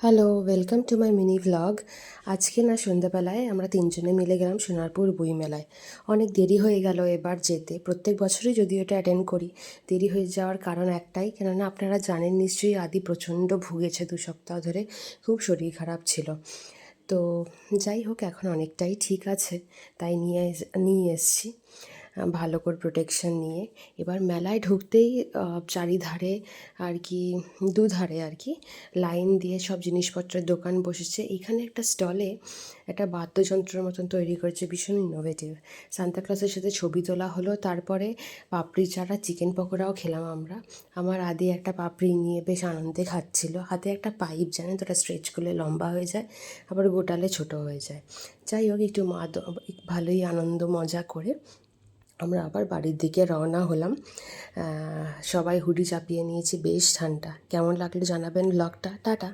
Hello, welcome to my mini vlog. আজকে না সন্ধ্যাবেলায় আমরা তিনজনে মিলে গেলাম সোনারপুর বইমেলায়। অনেক দেরি হয়ে গেল এবার যেতে। প্রত্যেক বছরই যদিও এটা অ্যাটেন্ড করি, দেরি হয়ে যাওয়ার কারণ একটাই, কেননা আপনারা জানেন নিশ্চয়ই আদি প্রচণ্ড ভুগেছে 2 সপ্তাহ ধরে, খুব শরীর খারাপ ছিল। তো যাই হোক, এখন অনেকটাই ঠিক আছে, তাই নিয়ে এসছি ভালো করে প্রোটেকশন নিয়ে। এবার মেলায় ঢুকতেই চারিধারে আর কি, দুধারে আর কি লাইন দিয়ে সব জিনিসপত্রের দোকান বসেছে। এখানে একটা স্টলে একটা বাদ্যযন্ত্রের মতন তৈরি করেছে, ভীষণ ইনোভেটিভ। সান্তাক্লজের সাথে ছবি তোলা হলো, তারপরে পাপড়ি চাট আর চিকেন পকোড়াও খেলাম আমরা। আমার আদি একটা পাপড়ি নিয়ে বেশ আনন্দে খাচ্ছিল। হাতে একটা পাইপ, জানেন তো, ওটা স্ট্রেচ করলে লম্বা হয়ে যায়, আবার গোটালে ছোট হয়ে যায়। যাই হোক, একটু ভালোই আনন্দ মজা করে আমরা আবার বাড়ির দিকে রওনা হলাম। সবাই হুডি চাপিয়ে নিয়েছি, বেশ ঠান্ডা। কেমন লাগলো জানাবেন ব্লগটা। টাটা।